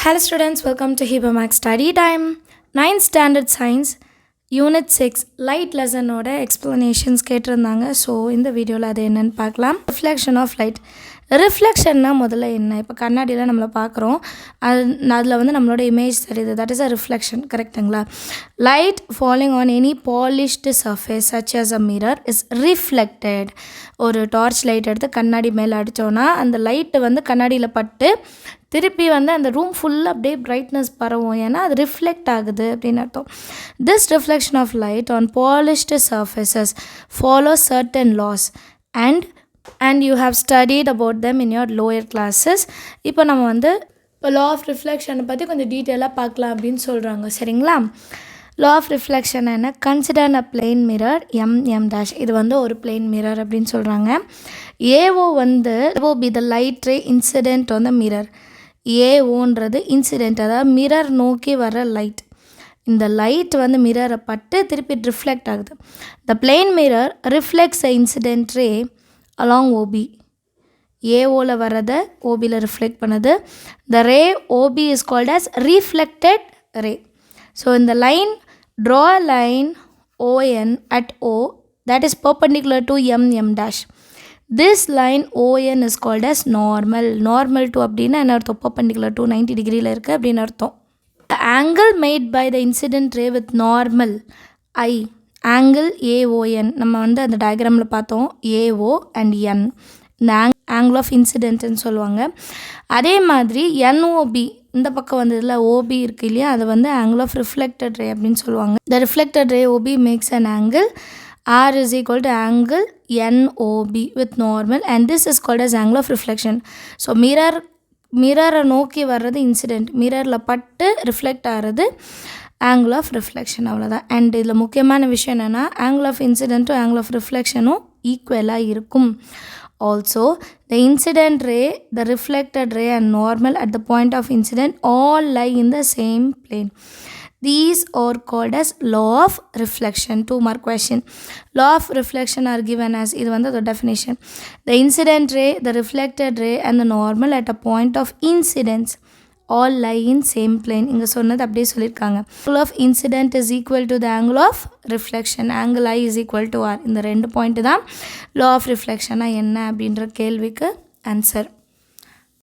Hello students, welcome to Hiba Max Study Time. 9th Standard Science, Unit 6, Light lesson ஓட explanations கேட்டிருந்தாங்க. So இந்த வீடியோவில் அது என்னென்னு பார்க்கலாம். Reflection of light. ரிஃப்ளெக்ஷன்னா முதல்ல என்ன? இப்போ கண்ணாடியில் நம்மளை பார்க்குறோம், அதில் வந்து நம்மளோட இமேஜ் தெரியுது, தட் இஸ் அ ரிஃப்ளெக்ஷன், கரெக்டுங்களா? Light falling on any polished surface such as a mirror is reflected. ஒரு டார்ச் லைட் எடுத்து கண்ணாடி மேலே அடித்தோன்னா அந்த லைட்டு வந்து கண்ணாடியில் பட்டு திருப்பி வந்து அந்த ரூம் ஃபுல்லாக அப்படியே பிரைட்னஸ் பரவும், ஏன்னா அது ரிஃப்ளெக்ட் ஆகுது அப்படின்னு அர்த்தம். This reflection of light on polished surfaces follow certain laws and you have studied about them in your lower classes. இப்போ நம்ம வந்து லா ஆஃப் ரிஃப்ளெக்ஷனை பற்றி கொஞ்சம் டீட்டெயிலாக பார்க்கலாம் அப்படின்னு சொல்கிறாங்க, சரிங்களா? லா ஆஃப் ரிஃப்ளெக்ஷன் என்ன? Consider a plain mirror M dash. இது வந்து ஒரு பிளெயின் மிரர் அப்படின்னு சொல்கிறாங்க. ஏஓ வந்து be the light ray incident on the mirror. ஏஓன்றது இன்சிடென்ட், அதாவது மிரர் நோக்கி வர லைட். இந்த லைட் வந்து மிரரை பட்டு திருப்பி ரிஃப்ளெக்ட் ஆகுது. The plane mirror reflects the incident ray along OB. ஏஓவில் வரதை ஓபியில் ரிஃப்ளெக்ட் பண்ணுது. The ray OB is called as reflected ray. So in the line, draw a line ON at O that is perpendicular to M dash. This line ON is called as normal. Normal to அப்படின்னா என்ன அர்த்தம்? perpendicular to 90 டிகிரியில் இருக்குது அப்படின்னு அர்த்தம். The angle made by the incident ray with normal I angle AON நம்ம வந்து அந்த டயக்ராமில் பார்த்தோம். ஏஓ அண்ட் என் இந்த ஆங்கிள் ஆஃப் இன்சிடென்ட்னு சொல்லுவாங்க. அதே மாதிரி என்ஓபி இந்த பக்கம் வந்ததில் ஓபி இருக்குது இல்லையா, அது வந்து ஆங்கிள் ஆஃப் ரிஃப்ளெக்டட் ரே அப்படின்னு சொல்லுவாங்க. The reflected ray OB makes an angle R is equal to angle NOB with normal and this is called as angle of reflection. So மிரரை நோக்கி வர்றது இன்சிடென்ட், மிரரில் பட்டு ரிஃப்ளெக்ட் ஆகிறது ஆங்கிள் ஆஃப் ரிஃப்ளெக்ஷன், அவ்வளோதான். And இதில் முக்கியமான விஷயம் என்னென்னா ஆங்கிள் ஆஃப் இன்சிடென்ட்டும் ஆங்கிள் ஆஃப் ரிஃப்ளெக்ஷனும் ஈக்குவலாக இருக்கும். Also the incident ray, the reflected ray and normal at the point of incident all lie in the same plane. These are called as law of reflection. 2 mark question. Law of reflection are given as, இது வந்து the definition. The incident ray, the reflected ray and the normal at a point of incidence all lie in same plane. இங்கே சொன்னது அப்படியே சொல்லியிருக்காங்க. Angle of incident is equal to the angle of reflection. Angle I is equal to R. இந்த 2 point தான் law of reflection என்ன அப்படின்ற கேள்விக்கு answer.